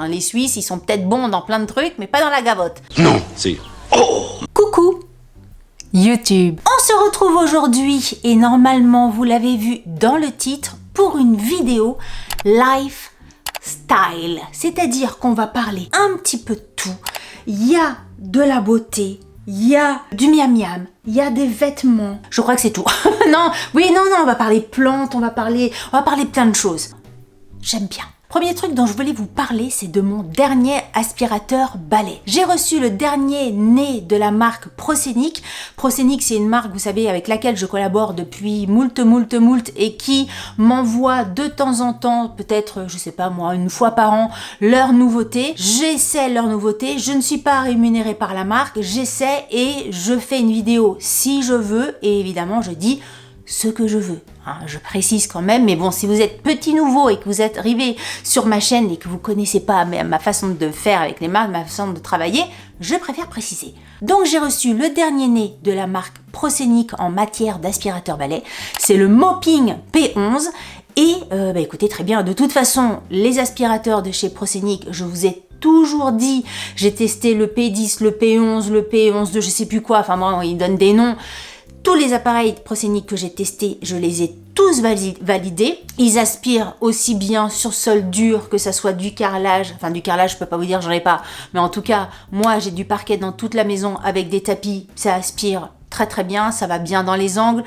Les Suisses, ils sont peut-être bons dans plein de trucs, mais pas dans la gavotte. Non, c'est... Oh! Coucou YouTube. On se retrouve aujourd'hui, et normalement, vous l'avez vu dans le titre, pour une vidéo lifestyle. C'est-à-dire qu'on va parler un petit peu de tout. Il y a de la beauté, il y a du miam-miam, il y a des vêtements. Je crois que c'est tout. Non, on va parler plantes, on va parler plein de choses. J'aime bien. Premier truc dont je voulais vous parler, c'est de mon dernier aspirateur balai. J'ai reçu le dernier né de la marque Prosenic. Prosenic, c'est une marque, vous savez, avec laquelle je collabore depuis moult et qui m'envoie de temps en temps, peut-être, je sais pas moi, une fois par an, leurs nouveautés. J'essaie leurs nouveautés, je ne suis pas rémunérée par la marque, j'essaie et je fais une vidéo si je veux et évidemment je dis ce que je veux. Je précise quand même, mais bon, si vous êtes petit nouveau et que vous êtes arrivé sur ma chaîne et que vous connaissez pas ma façon de faire avec les marques, ma façon de travailler, je préfère préciser. Donc j'ai reçu le dernier né de la marque Prosenic en matière d'aspirateur balai, c'est le Mopping P11 et écoutez très bien, de toute façon, les aspirateurs de chez Prosenic, je vous ai toujours dit, j'ai testé le P10, le P11, le P11 de je sais plus quoi, enfin bon, ils donnent des noms. Tous les appareils Prosenic que j'ai testés, je les ai tous validés. Ils aspirent aussi bien sur sol dur que ça soit du carrelage. Enfin, du carrelage, je peux pas vous dire, j'en ai pas. Mais en tout cas, moi, j'ai du parquet dans toute la maison avec des tapis. Ça aspire très bien, ça va bien dans les angles.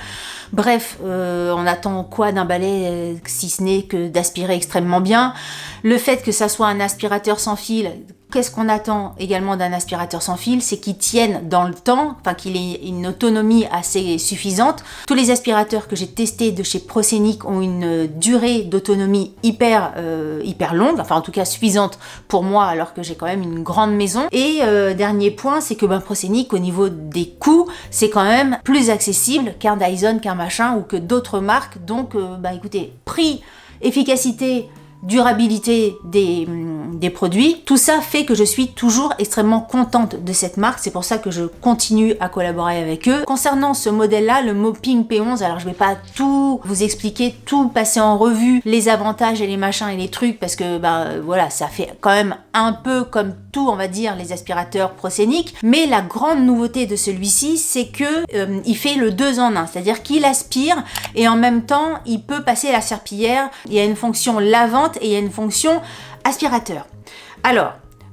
Bref, on attend quoi d'un balai si ce n'est que d'aspirer extrêmement bien. Le fait que ça soit un aspirateur sans fil, qu'est-ce qu'on attend également d'un aspirateur sans fil? C'est qu'il tienne dans le temps, enfin qu'il ait une autonomie assez suffisante. Tous les aspirateurs que j'ai testés de chez Prosenic ont une durée d'autonomie hyper longue, enfin en tout cas suffisante pour moi alors que j'ai quand même une grande maison. Et dernier point, c'est que Prosenic au niveau des coûts, c'est quand même plus accessible qu'un Dyson, qu'un machin ou que d'autres marques. Donc écoutez, prix, efficacité, durabilité des produits, tout ça fait que je suis toujours extrêmement contente de cette marque, c'est pour ça que je continue à collaborer avec eux. Concernant ce modèle-là, le Mopping P11, alors je vais pas tout vous expliquer, tout passer en revue, les avantages et les machins et les trucs, parce que voilà, ça fait quand même un peu comme tout, on va dire, les aspirateurs Prosenic, mais la grande nouveauté de celui-ci, c'est que il fait le 2 en 1, c'est-à-dire qu'il aspire et en même temps, il peut passer la serpillière, il y a une fonction lavante et il y a une fonction aspirateur. Alors,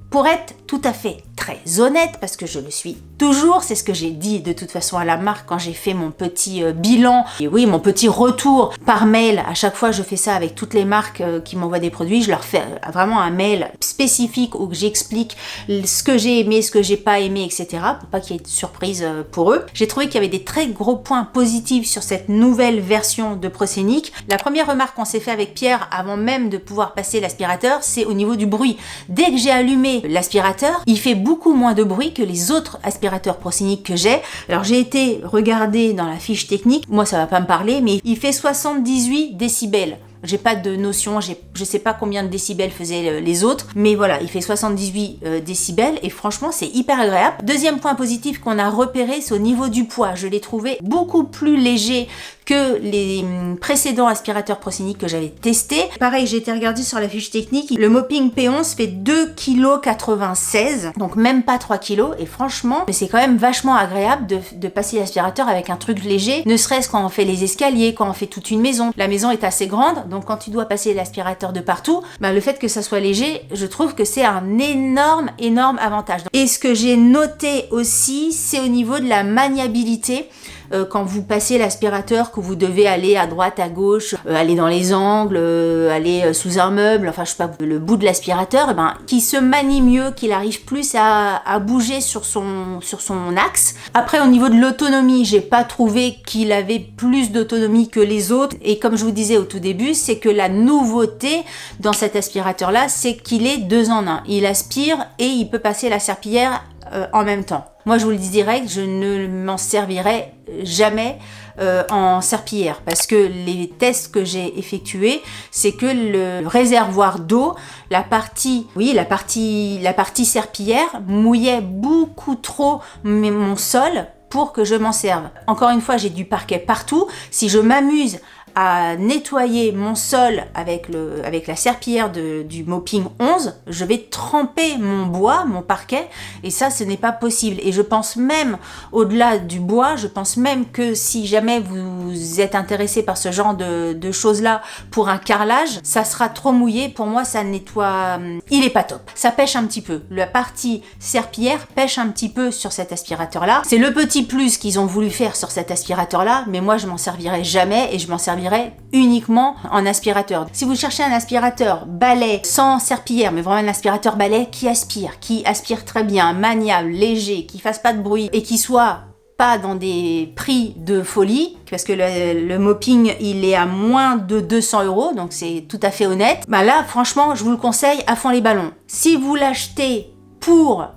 pour être tout à fait très honnête, parce que je le suis toujours, c'est ce que j'ai dit de toute façon à la marque quand j'ai fait mon petit bilan, et oui, mon petit retour par mail. À chaque fois, je fais ça avec toutes les marques qui m'envoient des produits, je leur fais vraiment un mail spécifique où j'explique ce que j'ai aimé, ce que j'ai pas aimé, etc. pour pas qu'il y ait de surprise pour eux. J'ai trouvé qu'il y avait des très gros points positifs sur cette nouvelle version de Prosenic. La première remarque qu'on s'est fait avec Pierre avant même de pouvoir passer l'aspirateur, c'est au niveau du bruit. Dès que j'ai allumé l'aspirateur, il fait beaucoup moins de bruit que les autres aspirateurs Prosenic que j'ai. Alors j'ai été regarder dans la fiche technique, moi ça va pas me parler, mais il fait 78 décibels. J'ai pas de notion, je sais pas combien de décibels faisaient les autres, mais voilà, il fait 78 décibels et franchement c'est hyper agréable. Deuxième point positif qu'on a repéré, c'est au niveau du poids. Je l'ai trouvé beaucoup plus léger que les précédents aspirateurs Prosenic que j'avais testés. Pareil, j'ai été regarder sur la fiche technique, le Mopping P11 fait 2,96 kg, donc même pas 3 kg, et franchement, c'est quand même vachement agréable de passer l'aspirateur avec un truc léger, ne serait-ce quand on fait les escaliers, quand on fait toute une maison. La maison est assez grande, donc quand tu dois passer l'aspirateur de partout, le fait que ça soit léger, je trouve que c'est un énorme avantage. Et ce que j'ai noté aussi, c'est au niveau de la maniabilité. Quand vous passez l'aspirateur, que vous devez aller à droite, à gauche, aller dans les angles, aller sous un meuble, enfin je sais pas, le bout de l'aspirateur, qui se manie mieux, qu'il arrive plus à bouger sur son axe. Après au niveau de l'autonomie, j'ai pas trouvé qu'il avait plus d'autonomie que les autres, et comme je vous disais au tout début, c'est que la nouveauté dans cet aspirateur là, c'est qu'il est 2 en 1. Il aspire et il peut passer la serpillière en même temps. Moi je vous le dis direct, je ne m'en servirai jamais en serpillière parce que les tests que j'ai effectués, c'est que le réservoir d'eau, la partie serpillière mouillait beaucoup trop mon sol pour que je m'en serve. Encore une fois, j'ai du parquet partout. Si je m'amuse à nettoyer mon sol avec la serpillière du Mopping 11, je vais tremper mon bois, mon parquet, et ça, ce n'est pas possible. Et je pense même, au-delà du bois, je pense même que si jamais vous êtes intéressé par ce genre de choses-là pour un carrelage, ça sera trop mouillé. Pour moi, ça nettoie... Il est pas top. Ça pêche un petit peu. La partie serpillière pêche un petit peu sur cet aspirateur-là. C'est le petit plus qu'ils ont voulu faire sur cet aspirateur-là, mais moi, je m'en servirai jamais et je m'en servirai uniquement en aspirateur. Si vous cherchez un aspirateur balai sans serpillière, mais vraiment un aspirateur balai qui aspire très bien, maniable, léger, qui fasse pas de bruit et qui soit pas dans des prix de folie, parce que le Mopping il est à moins de 200 €, donc c'est tout à fait honnête. Bah là, franchement, je vous le conseille à fond les ballons. Si vous l'achetez pour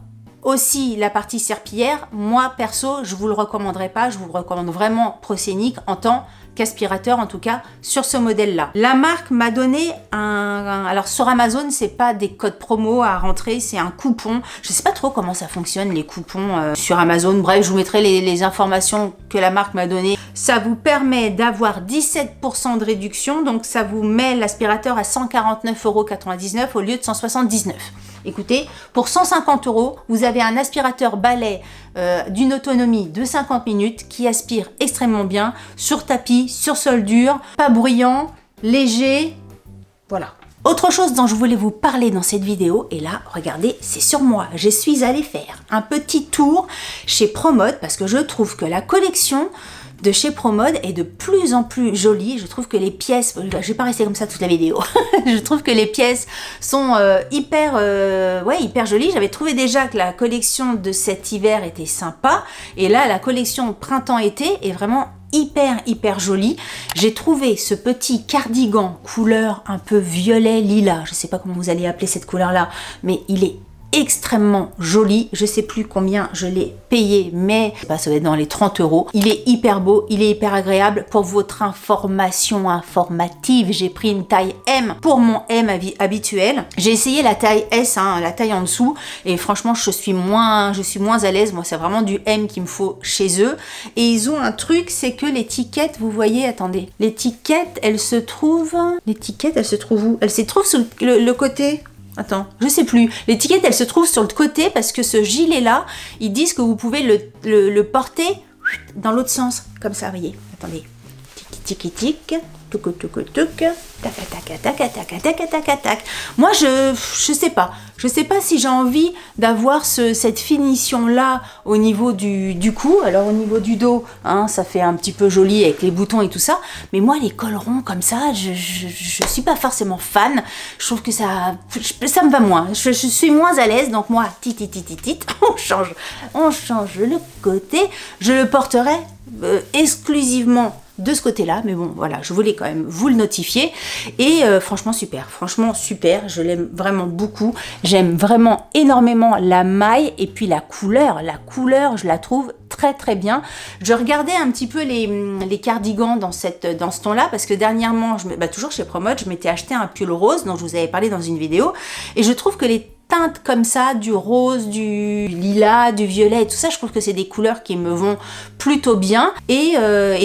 aussi la partie serpillière, moi perso, je vous le recommanderais pas. Je vous recommande vraiment Proscenic en tant qu'aspirateur, en tout cas sur ce modèle-là. La marque m'a donné alors sur Amazon, c'est pas des codes promo à rentrer, c'est un coupon. Je sais pas trop comment ça fonctionne les coupons sur Amazon. Bref, je vous mettrai les informations que la marque m'a données. Ça vous permet d'avoir 17% de réduction, donc ça vous met l'aspirateur à 149,99 € au lieu de 179 €. Écoutez, pour 150 €, vous avez un aspirateur balai d'une autonomie de 50 minutes qui aspire extrêmement bien, sur tapis, sur sol dur, pas bruyant, léger, voilà. Autre chose dont je voulais vous parler dans cette vidéo, et là, regardez, c'est sur moi. Je suis allée faire un petit tour chez Promode parce que je trouve que la collection de chez Promode est de plus en plus jolie. Je trouve que les pièces, je vais pas rester comme ça toute la vidéo. Je trouve que les pièces sont hyper jolies. J'avais trouvé déjà que la collection de cet hiver était sympa, et là la collection printemps-été est vraiment hyper jolie. J'ai trouvé ce petit cardigan couleur un peu violet lilas. Je sais pas comment vous allez appeler cette couleur là, mais il est extrêmement joli. Je sais plus combien je l'ai payé, mais ça va être dans les 30 €. Il est hyper beau, il est hyper agréable. Pour votre information informative, j'ai pris une taille M pour mon M habituel. J'ai essayé la taille S, la taille en dessous, et franchement je suis moins à l'aise. Moi, c'est vraiment du M qu'il me faut chez eux. Et ils ont un truc, c'est que l'étiquette, vous voyez, attendez, l'étiquette elle se trouve où? Elle se trouve sur le côté. Attends, je sais plus. L'étiquette, elle se trouve sur le côté parce que ce gilet-là, ils disent que vous pouvez le porter dans l'autre sens. Comme ça, vous voyez. Attendez. Tic, tuc, tac. Moi, je sais pas. Je sais pas si j'ai envie d'avoir cette finition-là au niveau du cou. Alors, au niveau du dos, ça fait un petit peu joli avec les boutons et tout ça. Mais moi, les cols ronds comme ça, je suis pas forcément fan. Je trouve que ça me va moins. Je suis moins à l'aise. Donc, moi, on change le côté. Je le porterai exclusivement de ce côté-là, mais bon, voilà, je voulais quand même vous le notifier. Et franchement super, je l'aime vraiment beaucoup. J'aime vraiment énormément la maille et puis la couleur, je la trouve très bien. Je regardais un petit peu les cardigans dans ce ton-là, parce que dernièrement, toujours chez Promode, je m'étais acheté un pull rose dont je vous avais parlé dans une vidéo, et je trouve que les teintes comme ça, du rose, du lilas, du violet et tout ça, je trouve que c'est des couleurs qui me vont plutôt bien, et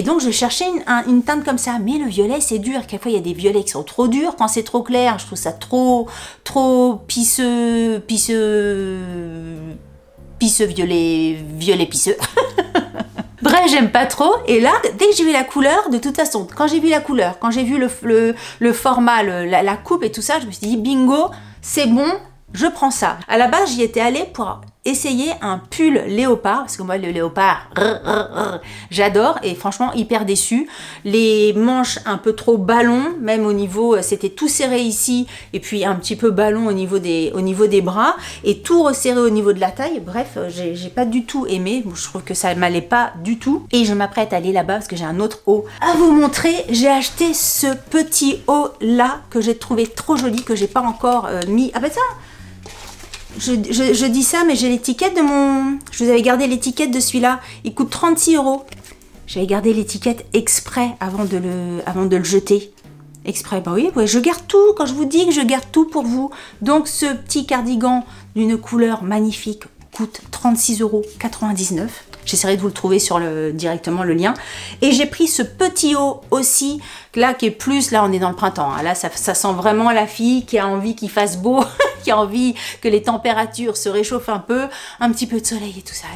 donc je cherchais une teinte comme ça, mais le violet c'est dur. Quelquefois il y a des violets qui sont trop durs, quand c'est trop clair je trouve ça trop pisseux violet pisseux. Bref, j'aime pas trop. Et là, dès que j'ai vu la couleur, de toute façon, quand j'ai vu le format, la coupe et tout ça, je me suis dit bingo, c'est bon, je prends ça. À la base, j'y étais allée pour essayer un pull léopard, parce que moi, le léopard, j'adore, et franchement, hyper déçue. Les manches un peu trop ballon, même au niveau, c'était tout serré ici, et puis un petit peu ballon au niveau des bras, et tout resserré au niveau de la taille. Bref, j'ai pas du tout aimé. Je trouve que ça m'allait pas du tout, et je m'apprête à aller là-bas parce que j'ai un autre haut à vous montrer. J'ai acheté ce petit haut là que j'ai trouvé trop joli, que j'ai pas encore mis. Ah bah ça, je dis ça, mais j'ai l'étiquette de mon... Je vous avais gardé l'étiquette de celui-là. Il coûte 36 €. J'avais gardé l'étiquette exprès avant de le jeter. Exprès, bah oui, je garde tout. Quand je vous dis que je garde tout pour vous. Donc, ce petit cardigan d'une couleur magnifique coûte 36,99 €. J'essaierai de vous le trouver directement le lien. Et j'ai pris ce petit haut aussi, là qui est plus, là on est dans le printemps, hein. Là ça sent vraiment la fille qui a envie qu'il fasse beau, qui a envie que les températures se réchauffent un petit peu de soleil et tout ça.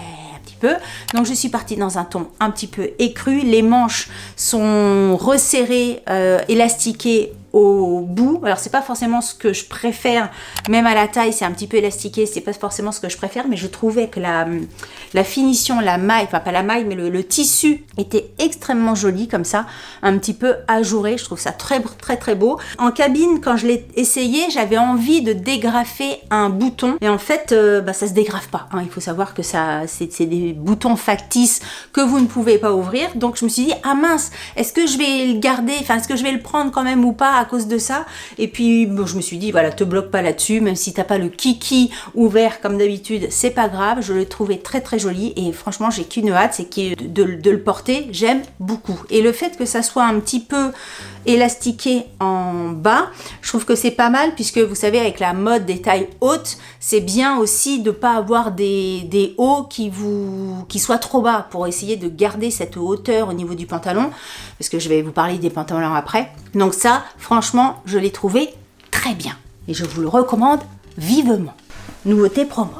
Donc je suis partie dans un ton un petit peu écru, les manches sont resserrées, élastiquées au bout. Alors c'est pas forcément ce que je préfère, même à la taille c'est un petit peu élastiqué, c'est pas forcément ce que je préfère, mais je trouvais que la finition, la maille, enfin pas la maille mais le tissu était extrêmement joli comme ça, un petit peu ajouré, je trouve ça très très très beau. En cabine quand je l'ai essayé, j'avais envie de dégrafer un bouton et en fait ça se dégrafe pas, hein. Il faut savoir que c'est des boutons factices que vous ne pouvez pas ouvrir, donc je me suis dit ah mince, est-ce que je vais le garder, enfin est-ce que je vais le prendre quand même ou pas à cause de ça. Et puis bon, je me suis dit voilà, te bloque pas là-dessus, même si t'as pas le kiki ouvert comme d'habitude, c'est pas grave. Je l'ai trouvé très très joli et franchement j'ai qu'une hâte, c'est de le porter. J'aime beaucoup, et le fait que ça soit un petit peu élastiqué en bas, je trouve que c'est pas mal, puisque vous savez avec la mode des tailles hautes, c'est bien aussi de pas avoir des hauts qui soient trop bas, pour essayer de garder cette hauteur au niveau du pantalon, parce que je vais vous parler des pantalons après. Donc ça, franchement, je l'ai trouvé très bien et je vous le recommande vivement. Nouveauté promo.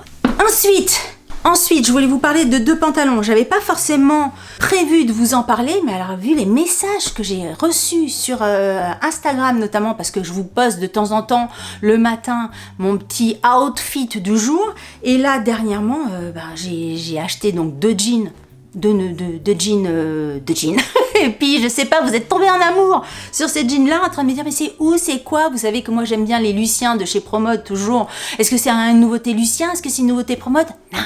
Ensuite, je voulais vous parler de 2 pantalons. J'avais pas forcément prévu de vous en parler, mais alors vu les messages que j'ai reçus sur Instagram notamment, parce que je vous poste de temps en temps le matin mon petit outfit du jour, et là dernièrement, j'ai acheté donc 2 jeans. De jeans. Et puis je sais pas, vous êtes tombés en amour sur ces jeans là en train de me dire mais c'est où, c'est quoi. Vous savez que moi j'aime bien les Lucien de chez Promode toujours. Est-ce que c'est une nouveauté Lucien, est-ce que c'est une nouveauté Promode? Non.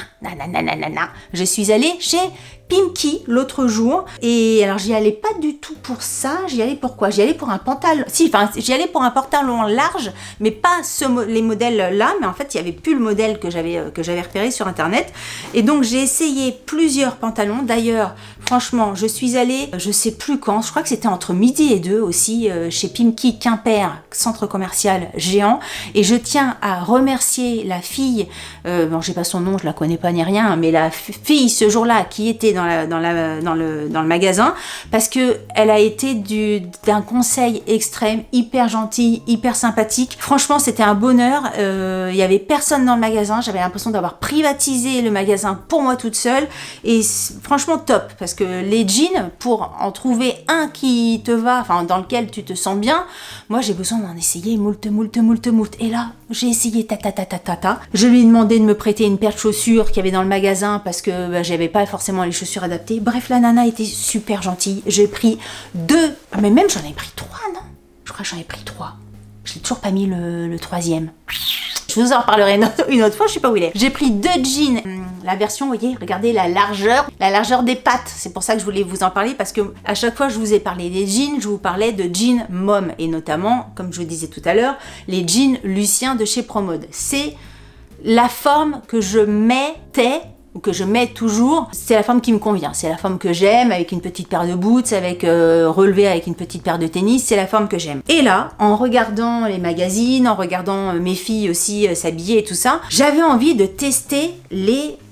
Je suis allée chez Pimki l'autre jour, et alors j'y allais pas du tout pour ça. J'y allais pour quoi? J'y allais pour un pantalon, j'y allais pour un pantalon large, mais pas les modèles là, mais en fait il y avait plus le modèle que j'avais repéré sur internet, et donc j'ai essayé plusieurs pantalons. D'ailleurs franchement je suis allée, je sais plus quand, je crois que c'était entre midi et 2 aussi, chez Pimki Quimper, centre commercial géant, et je tiens à remercier la fille, bon j'ai pas son nom, je la connais pas ni rien, mais la fille ce jour-là qui était dans le magasin, parce que elle a été d'un conseil extrême, hyper gentil, hyper sympathique. Franchement c'était un bonheur. Il y avait personne dans le magasin, j'avais l'impression d'avoir privatisé le magasin pour moi toute seule, et franchement top, parce que les jeans, pour en trouver un qui te va, enfin dans lequel tu te sens bien, moi j'ai besoin d'en essayer moult, et là j'ai essayé je lui ai demandé de me prêter une paire de chaussures qu'il y avait dans le magasin, parce que j'avais pas forcément les chaussures adaptées. Bref, la nana était super gentille. J'ai pris 2, mais même j'en ai pris 3, non? Je crois que j'en ai pris 3. Je n'ai toujours pas mis le 3e. Je vous en reparlerai une autre fois, je sais pas où il est. J'ai pris 2 jeans. La version, vous voyez, regardez la largeur des pattes. C'est pour ça que je voulais vous en parler, parce que à chaque fois que je vous ai parlé des jeans, je vous parlais de jeans mom, et notamment, comme je vous disais tout à l'heure, les jeans Lucien de chez Promode. C'est la forme que je mettais, ou que je mets toujours, c'est la forme qui me convient, c'est la forme que j'aime, avec une petite paire de boots, avec relevé avec une petite paire de tennis, c'est la forme que j'aime. Et là, en regardant les magazines, en regardant mes filles aussi s'habiller et tout ça, j'avais envie de tester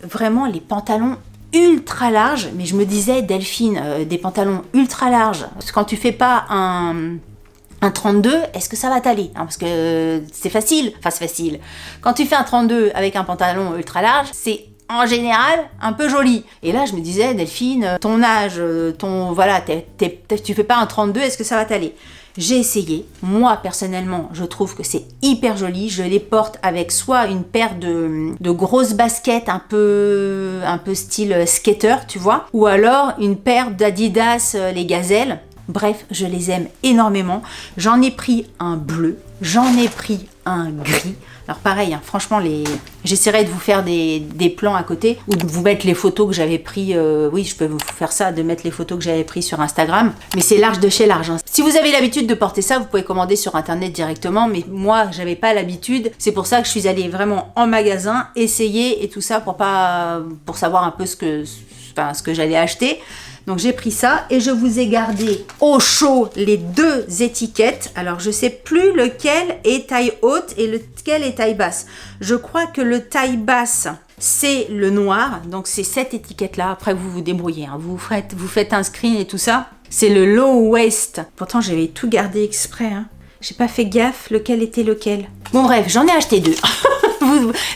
vraiment les pantalons ultra larges, mais je me disais, Delphine, des pantalons ultra larges, quand tu fais pas un 32, est-ce que ça va t'aller, hein, parce que c'est facile. Quand tu fais un 32 avec un pantalon ultra large, c'est en général un peu joli. Et là je me disais, Delphine, ton âge, tu fais pas un 32, est-ce que ça va t'aller? J'ai essayé. Moi personnellement je trouve que c'est hyper joli. Je les porte avec soit une paire de grosses baskets un peu style skater, tu vois, ou alors une paire d'Adidas, les gazelles. Bref, je les aime énormément. J'en ai pris un bleu, j'en ai pris un gris. Alors pareil, hein, franchement, j'essaierai de vous faire des plans à côté, ou de vous mettre les photos que j'avais pris. Oui, je peux vous faire ça, de mettre les photos que j'avais prises sur Instagram. Mais c'est large de chez large, hein. Si vous avez l'habitude de porter ça, vous pouvez commander sur internet directement. Mais moi, j'avais pas l'habitude. C'est pour ça que je suis allée vraiment en magasin, essayer et tout ça pour savoir un peu ce que j'allais acheter. Donc j'ai pris ça et je vous ai gardé au chaud les 2 étiquettes. Alors je sais plus lequel est taille haute et lequel est taille basse. Je crois que le taille basse, c'est le noir, donc c'est cette étiquette-là. Après, vous vous débrouillez, hein. Vous faites un screen et tout ça. C'est le low waist. Pourtant, j'avais tout gardé exprès, hein. J'ai pas fait gaffe lequel était lequel. Bon bref, j'en ai acheté 2.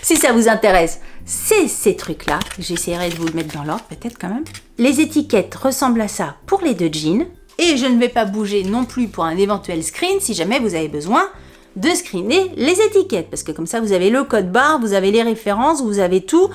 Si ça vous intéresse, c'est ces trucs-là. J'essaierai de vous le mettre dans l'ordre, peut-être quand même. Les étiquettes ressemblent à ça pour les 2 jeans. Et je ne vais pas bouger non plus pour un éventuel screen si jamais vous avez besoin de screener les étiquettes. Parce que comme ça, vous avez le code barre, vous avez les références, vous avez tout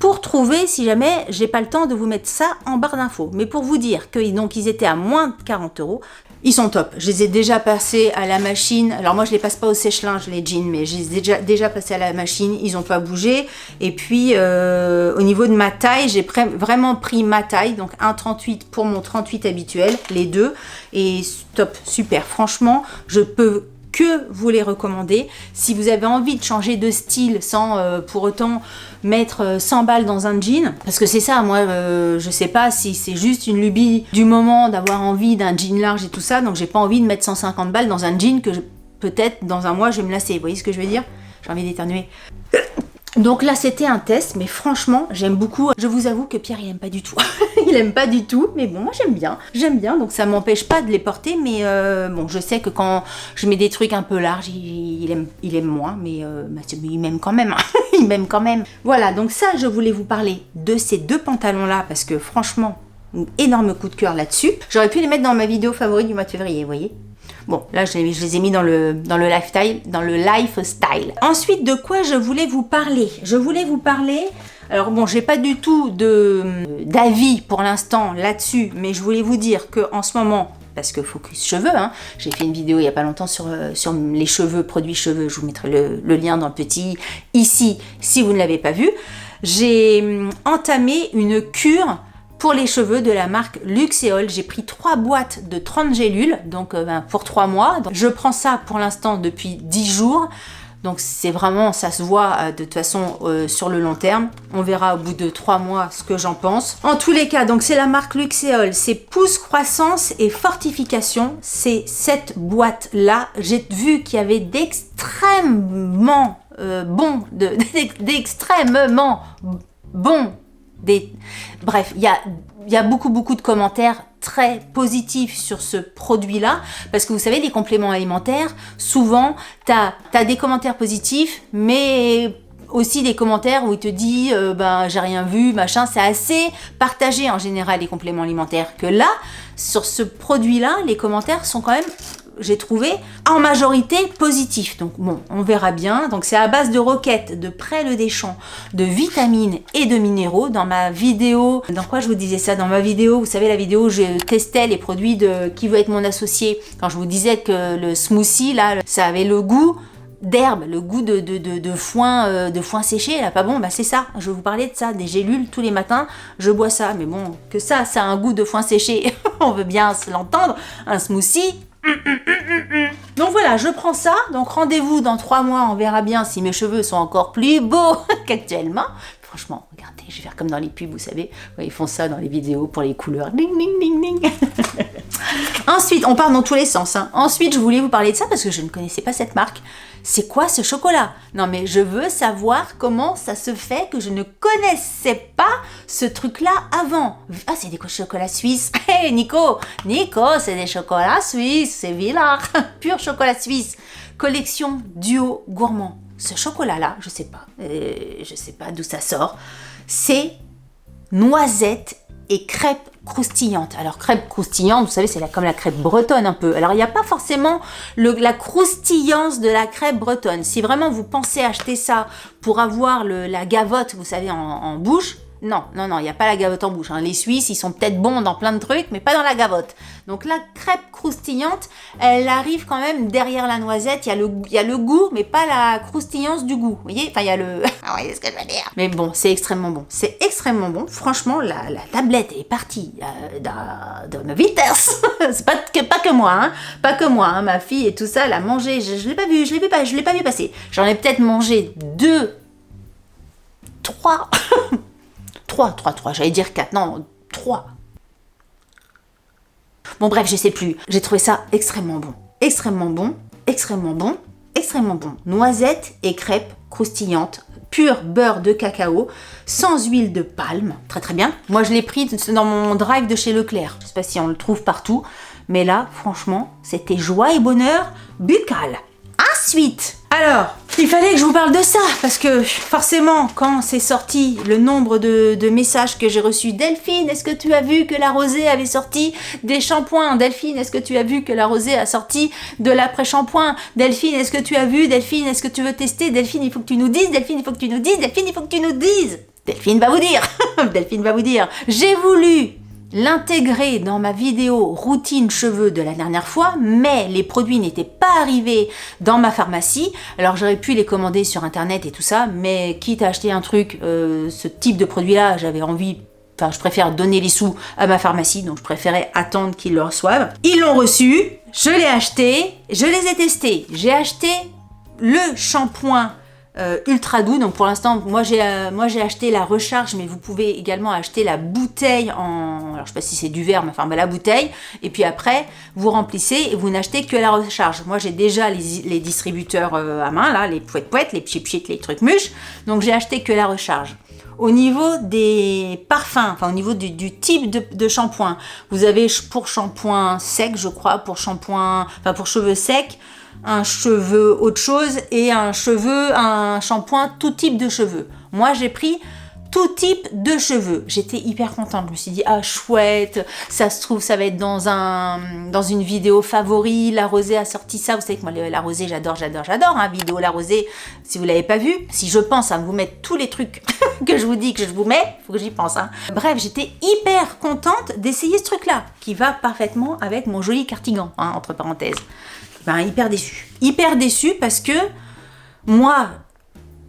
pour trouver si jamais j'ai pas le temps de vous mettre ça en barre d'infos. Mais pour vous dire que donc ils étaient à moins de 40 €. Ils sont top. Je les ai déjà passés à la machine. Alors moi, je les passe pas au sèche-linge, les jeans, mais je les ai déjà passés à la machine. Ils n'ont pas bougé. Et puis, au niveau de ma taille, j'ai vraiment pris ma taille. Donc, un 38 pour mon 38 habituel, les 2. Et top, super. Franchement, je peux que vous les recommander. Si vous avez envie de changer de style sans pour autant mettre 100 balles dans un jean, parce que c'est ça, moi je sais pas si c'est juste une lubie du moment d'avoir envie d'un jean large et tout ça, donc j'ai pas envie de mettre 150 balles dans un jean que peut-être dans un mois je vais me lasser, vous voyez ce que je veux dire? J'ai envie d'éternuer. Donc là c'était un test, mais franchement j'aime beaucoup. Je vous avoue que Pierre il aime pas du tout. Il aime pas du tout, mais bon moi j'aime bien, donc ça m'empêche pas de les porter, mais bon je sais que quand je mets des trucs un peu larges, il aime moins, mais il m'aime quand même, hein. Il m'aime quand même. Voilà, donc ça je voulais vous parler de ces 2 pantalons là, parce que franchement, un énorme coup de cœur là-dessus. J'aurais pu les mettre dans ma vidéo favorite du mois de février, vous voyez. Bon, là, je les ai mis dans le lifestyle. Ensuite, de quoi je voulais vous parler? Je voulais vous parler... Alors bon, j'ai pas du tout d'avis pour l'instant là-dessus, mais je voulais vous dire que en ce moment, parce que focus cheveux, hein, j'ai fait une vidéo il y a pas longtemps sur les cheveux, produits cheveux, je vous mettrai le lien dans le petit ici, si vous ne l'avez pas vu. J'ai entamé une cure pour les cheveux de la marque Luxéol. J'ai pris 3 boîtes de 30 gélules, donc pour 3 mois. Donc, je prends ça pour l'instant depuis 10 jours. Donc c'est vraiment, ça se voit de toute façon sur le long terme. On verra au bout de 3 mois ce que j'en pense. En tous les cas, donc c'est la marque Luxéol. C'est pousse, croissance et fortification. C'est cette boîte-là. J'ai vu qu'il y avait d'extrêmement Bref, il y a beaucoup de commentaires très positifs sur ce produit-là, parce que vous savez, les compléments alimentaires, souvent, t'as des commentaires positifs, mais aussi des commentaires où il te dit j'ai rien vu, machin. C'est assez partagé en général, les compléments alimentaires, que là, sur ce produit-là, les commentaires sont quand même, j'ai trouvé, en majorité positifs. Donc bon, on verra bien. Donc c'est à base de roquettes, de prêle des champs, de vitamines et de minéraux. Dans ma vidéo, dans quoi je vous disais ça? Dans ma vidéo, vous savez, la vidéo où je testais les produits de Qui veut être mon associé, quand je vous disais que le smoothie, là, ça avait le goût d'herbe, le goût de foin séché, là, pas bon, bah c'est ça, je vais vous parler de ça, des gélules tous les matins, je bois ça, mais bon, que ça a un goût de foin séché, on veut bien se l'entendre, un smoothie. Donc voilà, je prends ça, donc rendez-vous dans 3 mois, on verra bien si mes cheveux sont encore plus beaux qu'actuellement. Franchement, regardez, je vais faire comme dans les pubs, vous savez, ils font ça dans les vidéos pour les couleurs. Ding, ding, ding, ding. Ensuite, on part dans tous les sens, hein. Ensuite, je voulais vous parler de ça parce que je ne connaissais pas cette marque. C'est quoi ce chocolat? Non mais je veux savoir comment ça se fait que je ne connaissais pas ce truc-là avant. Ah, c'est des chocolats suisses. Hey Nico, c'est des chocolats suisses, c'est Villard. Pur chocolat suisse. Collection duo gourmand. Ce chocolat-là, je sais pas d'où ça sort. C'est noisette et crêpe croustillante. Alors crêpe croustillante, vous savez, c'est comme la crêpe bretonne un peu. Alors il n'y a pas forcément la croustillance de la crêpe bretonne. Si vraiment vous pensez acheter ça pour avoir la gavotte, vous savez, en bouche, non, il n'y a pas la gavotte en bouche, hein. Les Suisses, ils sont peut-être bons dans plein de trucs, mais pas dans la gavotte. Donc la crêpe croustillante, elle arrive quand même derrière la noisette. Il y a le goût, mais pas la croustillance du goût. Vous voyez? Enfin, il y a le... Ah, vous voyez ce que je veux dire? Mais bon, c'est extrêmement bon. C'est extrêmement bon. Franchement, la tablette est partie de ma vitesse. C'est pas que moi, hein. Pas que moi, hein. Ma fille et tout ça, elle a mangé. Je l'ai pas vu passer. J'en ai peut-être mangé 3, j'allais dire 4, non, 3. Bon bref, je sais plus. J'ai trouvé ça extrêmement bon. extrêmement bon. Noisettes et crêpes croustillantes, pur beurre de cacao, sans huile de palme. Très très bien. Moi je l'ai pris dans mon drive de chez Leclerc. Je sais pas si on le trouve partout, mais là, franchement, c'était joie et bonheur buccal. Ensuite, alors, il fallait que je vous parle de ça, parce que forcément, quand c'est sorti, le nombre de messages que j'ai reçus, Delphine, est-ce que tu as vu que la Rosée avait sorti des shampoings? Delphine, est-ce que tu as vu que la Rosée a sorti de l'après-shampoing? Delphine, est-ce que tu as vu? Delphine, est-ce que tu veux tester? Delphine, il faut que tu nous dises. Delphine, il faut que tu nous dises. Delphine, il faut que tu nous dises. Delphine va vous dire. Delphine va vous dire. J'ai voulu l'intégrer dans ma vidéo routine cheveux de la dernière fois, mais les produits n'étaient pas arrivés dans ma pharmacie. Alors j'aurais pu les commander sur internet et tout ça, mais quitte à acheter un truc, ce type de produit là, j'avais envie, enfin je préfère donner les sous à ma pharmacie, donc je préférais attendre qu'ils le reçoivent. Ils l'ont reçu, je l'ai acheté, je les ai testés. J'ai acheté le shampoing ultra doux, donc pour l'instant moi j'ai acheté la recharge, mais vous pouvez également acheter la bouteille en, alors je sais pas si c'est du verre, mais enfin la bouteille, et puis après vous remplissez et vous n'achetez que la recharge. Moi j'ai déjà les distributeurs à main là, les pouet-pouet, les pchit-pchit, les trucs muches, donc j'ai acheté que la recharge. Au niveau des parfums, enfin au niveau du type de shampoing, vous avez pour shampoing sec, je crois, pour cheveux secs, un cheveu autre chose et un shampoing tout type de cheveux. Moi j'ai pris tout type de cheveux. J'étais hyper contente. Je me suis dit ah chouette, ça se trouve ça va être dans une vidéo favori. La Rosée a sorti ça. Vous savez que moi la Rosée j'adore. Hein, vidéo la Rosée. Si vous l'avez pas vue, si je pense à vous mettre tous les trucs que je vous dis que je vous mets, faut que j'y pense. Hein. Bref, j'étais hyper contente d'essayer ce truc-là qui va parfaitement avec mon joli cardigan, hein, entre parenthèses. Ben, hyper déçue parce que moi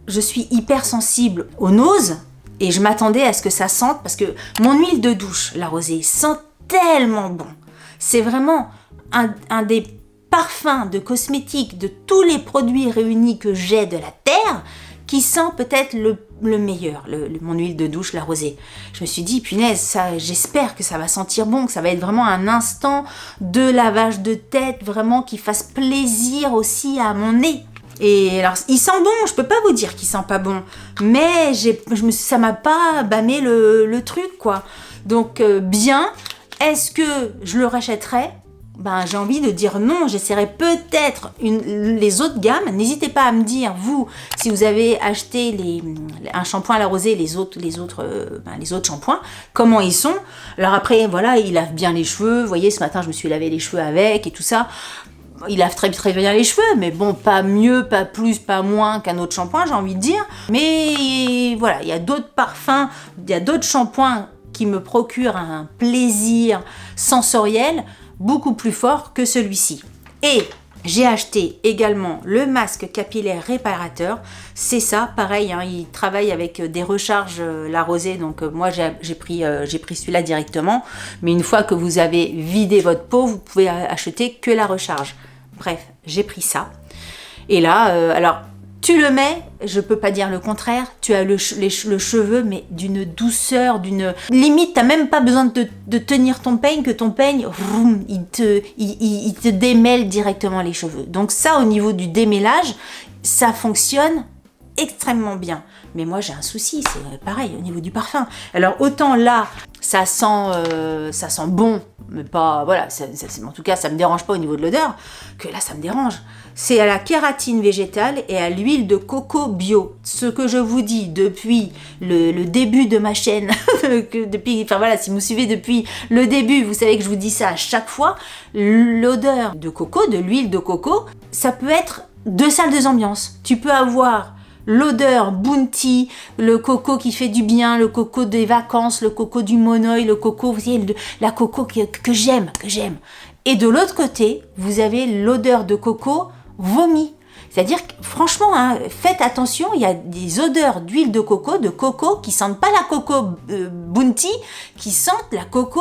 je suis hyper sensible aux noses et je m'attendais à ce que ça sente, parce que mon huile de douche, la Rosée, sent tellement bon. C'est vraiment un des parfums de cosmétiques de tous les produits réunis que j'ai de la terre qui sent peut-être le meilleur, mon huile de douche, la Rosée. Je me suis dit, punaise, ça, j'espère que ça va sentir bon, que ça va être vraiment un instant de lavage de tête, vraiment qui fasse plaisir aussi à mon nez. Et alors, il sent bon, je peux pas vous dire qu'il sent pas bon, mais ça m'a pas bâmé le truc, quoi. Donc, bien, est-ce que je le rachèterais ? Ben, j'ai envie de dire non, j'essaierai peut-être les autres gammes. N'hésitez pas à me dire, vous, si vous avez acheté un shampoing à la Rosée, les autres shampoings, comment ils sont. Alors après, voilà, il lave bien les cheveux. Vous voyez, ce matin, je me suis lavé les cheveux avec et tout ça. Il lave très très bien les cheveux, mais bon, pas mieux, pas plus, pas moins qu'un autre shampoing, j'ai envie de dire. Mais voilà, il y a d'autres parfums, il y a d'autres shampoings qui me procurent un plaisir sensoriel beaucoup plus fort que celui-ci. Et j'ai acheté également le masque capillaire réparateur. C'est ça, pareil, hein, il travaille avec des recharges la Rosée, donc moi j'ai pris celui-là directement. Mais une fois que vous avez vidé votre peau, vous pouvez acheter que la recharge. Bref, j'ai pris ça. Et là, alors, tu le mets, je peux pas dire le contraire, tu as le cheveu, mais d'une douceur, limite, t'as même pas besoin de tenir ton peigne, que ton peigne, vroom, il te démêle directement les cheveux. Donc ça, au niveau du démêlage, ça fonctionne extrêmement bien. Mais moi, j'ai un souci, c'est pareil, au niveau du parfum. Alors, autant là, ça sent bon, mais pas, voilà, en tout cas, ça me dérange pas au niveau de l'odeur, que là, ça me dérange. C'est à la kératine végétale et à l'huile de coco bio. Ce que je vous dis depuis le début de ma chaîne, enfin voilà, si vous me suivez depuis le début, vous savez que je vous dis ça à chaque fois, l'odeur de coco, de l'huile de coco, ça peut être deux salles de ambiance. Tu peux avoir l'odeur Bounty, le coco qui fait du bien, le coco des vacances, le coco du monoeil, le coco, vous voyez, la coco que j'aime. Et de l'autre côté, vous avez l'odeur de coco vomi. C'est-à-dire que franchement, hein, faites attention, il y a des odeurs d'huile de coco qui sentent pas la coco Bounty, qui sentent la coco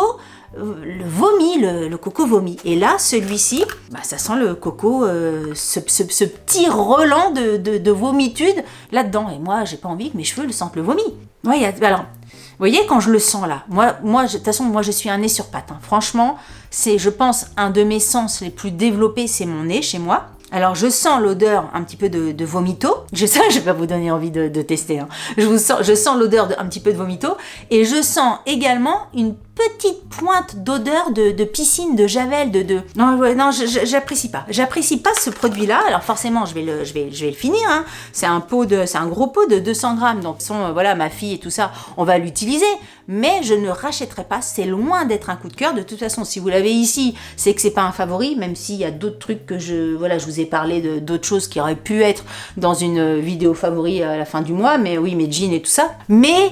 le vomi, le coco vomi. Et là, celui-ci, bah, ça sent le coco, ce petit relent de vomitude là-dedans. Et moi, j'ai pas envie que mes cheveux le sentent le vomi. Ouais, alors, vous voyez, quand je le sens là, de toute façon, moi, je suis un nez sur pattes. Hein. Franchement, c'est, je pense, un de mes sens les plus développés, c'est mon nez chez moi. Alors je sens l'odeur un petit peu de vomito. Je vais pas vous donner envie de tester. Hein. Je sens l'odeur un petit peu de vomito et je sens également une petite pointe d'odeur de piscine, de javel, non, j'apprécie pas. J'apprécie pas ce produit-là. Alors forcément, je vais le finir. Hein. C'est un gros pot de 200 grammes. Donc voilà, ma fille et tout ça, on va l'utiliser. Mais je ne rachèterai pas. C'est loin d'être un coup de cœur. De toute façon, si vous l'avez ici, c'est que c'est pas un favori. Même s'il y a d'autres trucs que je vous ai parlé d'autres choses qui auraient pu être dans une vidéo favori à la fin du mois. Mais oui, mes jeans et tout ça. Mais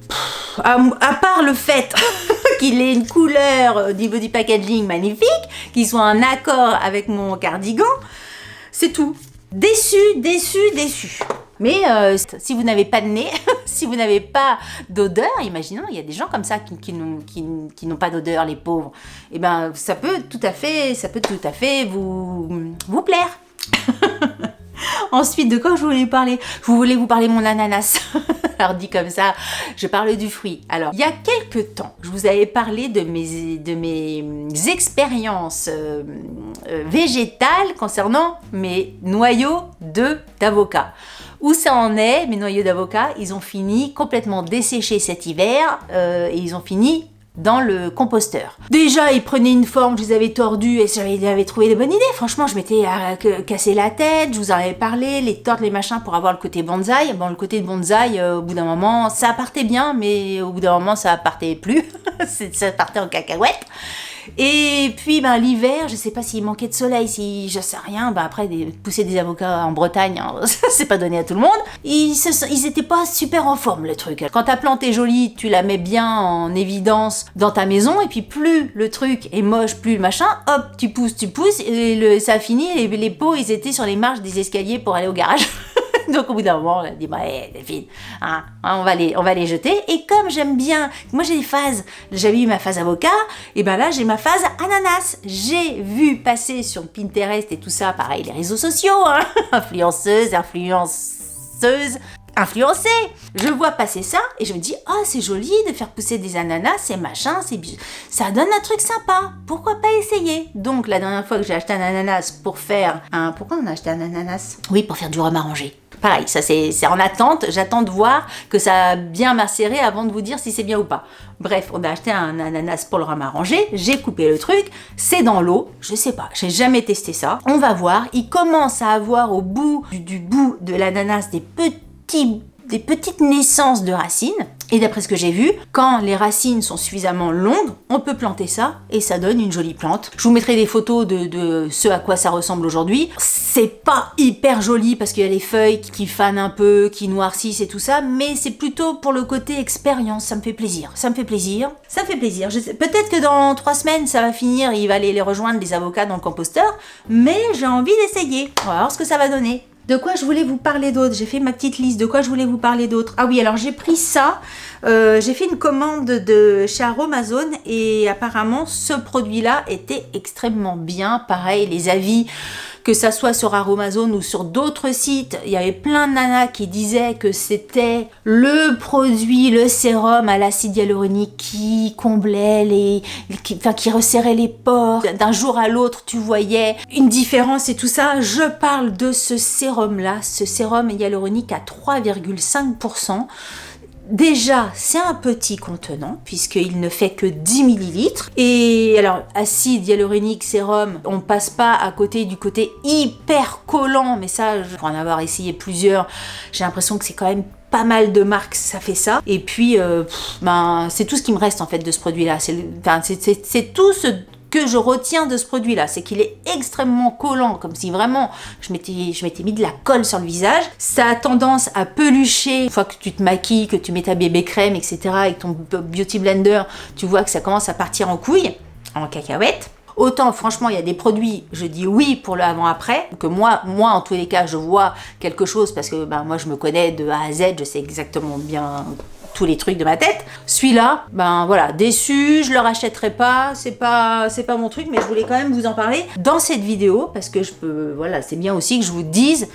à part le fait qu'il ait une couleur au niveau du packaging magnifique, qu'il soit en accord avec mon cardigan, c'est tout. Déçu. Mais si vous n'avez pas de nez, si vous n'avez pas d'odeur, imaginons, il y a des gens comme ça qui n'ont pas d'odeur, les pauvres. Eh ben, ça peut tout à fait vous plaire. Ensuite, de quoi je voulais vous parler? Je voulais vous parler de mon ananas. Alors dit comme ça, je parle du fruit. Alors, il y a quelques temps, je vous avais parlé de mes expériences végétales concernant mes noyaux d'avocat. Où ça en est, mes noyaux d'avocat? Ils ont fini complètement desséchés cet hiver et ils ont fini dans le composteur. Déjà, ils prenaient une forme, je les avais tordus et j'avais trouvé des bonnes idées. Franchement, je m'étais cassé la tête, je vous en avais parlé, les tordes, les machins pour avoir le côté bonsaï. Bon, le côté de bonsaï, au bout d'un moment, ça partait bien, mais au bout d'un moment, ça partait plus. Ça partait en cacahuète. Et puis l'hiver, je sais pas s'il manquait de soleil, si je sais rien, après pousser des avocats en Bretagne, hein, c'est pas donné à tout le monde. Ils étaient pas super en forme le truc. Quand ta plante est jolie, tu la mets bien en évidence dans ta maison, et puis plus le truc est moche, plus le machin, hop, tu pousses, et ça a fini, les pots ils étaient sur les marches des escaliers pour aller au garage. Donc au bout d'un moment, on a dit Delphine, hein, on va les jeter. Et comme j'aime bien, moi j'ai des phases. J'avais eu ma phase avocat, et là j'ai ma phase ananas. J'ai vu passer sur Pinterest et tout ça, pareil, les réseaux sociaux, hein, influenceuses, influencée. Je vois passer ça et je me dis c'est joli de faire pousser des ananas et machin, ça donne un truc sympa. Pourquoi pas essayer? Donc la dernière fois que j'ai acheté un ananas pour faire pourquoi on a acheté un ananas? Oui, pour faire du rhum arrangé. Pareil, ça c'est en attente, j'attends de voir que ça a bien macéré avant de vous dire si c'est bien ou pas. Bref, on a acheté un ananas pour le rhum arrangé, j'ai coupé le truc, c'est dans l'eau, je sais pas, j'ai jamais testé ça. On va voir, il commence à avoir au bout du bout de l'ananas des petites naissances de racines. Et d'après ce que j'ai vu, quand les racines sont suffisamment longues, on peut planter ça et ça donne une jolie plante. Je vous mettrai des photos de ce à quoi ça ressemble aujourd'hui. C'est pas hyper joli parce qu'il y a les feuilles qui fanent un peu, qui noircissent et tout ça, mais c'est plutôt pour le côté expérience. Ça me fait plaisir. Peut-être que dans 3 semaines, ça va finir, il va aller les rejoindre, les avocats dans le composteur, mais j'ai envie d'essayer. On va voir ce que ça va donner. De quoi je voulais vous parler d'autre? J'ai fait ma petite liste. De quoi je voulais vous parler d'autre? Ah oui, alors j'ai pris ça. J'ai fait une commande chez Aromazone et apparemment ce produit-là était extrêmement bien. Pareil, les avis, que ça soit sur Aromazone ou sur d'autres sites, il y avait plein de nanas qui disaient que c'était le produit, le sérum à l'acide hyaluronique qui comblait qui resserrait les pores. D'un jour à l'autre, tu voyais une différence et tout ça. Je parle de ce sérum-là, ce sérum hyaluronique à 3,5%. Déjà, c'est un petit contenant puisqu'il ne fait que 10 ml. Et alors, acide hyaluronique, sérum, on passe pas à côté du côté hyper collant. Mais ça, pour en avoir essayé plusieurs, j'ai l'impression que c'est quand même pas mal de marques, ça fait ça. Et puis, c'est tout ce qui me reste en fait de ce produit-là. C'est tout ce que je retiens de ce produit-là, c'est qu'il est extrêmement collant, comme si vraiment je m'étais mis de la colle sur le visage. Ça a tendance à pelucher une fois que tu te maquilles, que tu mets ta bébé crème, etc. avec ton beauty blender, tu vois que ça commence à partir en couille, en cacahuète. Autant, franchement, il y a des produits, je dis oui pour le avant-après, que moi, en tous les cas, je vois quelque chose parce que moi, je me connais de A à Z, je sais exactement bien tous les trucs de ma tête. Celui-là, déçu, je le rachèterai pas, c'est pas mon truc, mais je voulais quand même vous en parler dans cette vidéo parce que c'est bien aussi que je vous dise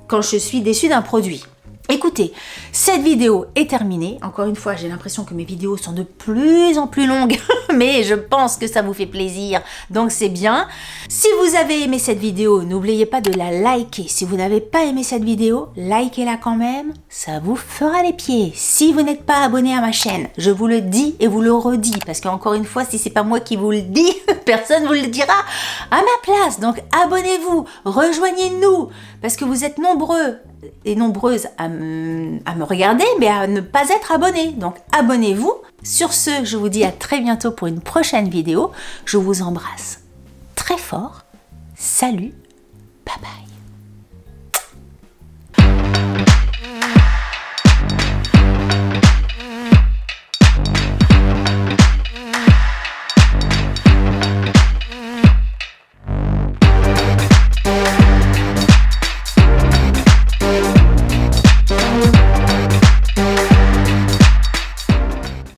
quand je suis déçue d'un produit. Écoutez, cette vidéo est terminée. Encore une fois, j'ai l'impression que mes vidéos sont de plus en plus longues, mais je pense que ça vous fait plaisir, donc c'est bien. Si vous avez aimé cette vidéo, n'oubliez pas de la liker. Si vous n'avez pas aimé cette vidéo, likez-la quand même, ça vous fera les pieds. Si vous n'êtes pas abonné à ma chaîne, je vous le dis et vous le redis, parce qu'encore une fois, si c'est pas moi qui vous le dis, personne vous le dira à ma place. Donc abonnez-vous, rejoignez-nous, parce que vous êtes nombreux et nombreuses à me regarder, mais à ne pas être abonnés. Donc abonnez-vous. Sur ce, je vous dis à très bientôt pour une prochaine vidéo. Je vous embrasse très fort. Salut, bye bye.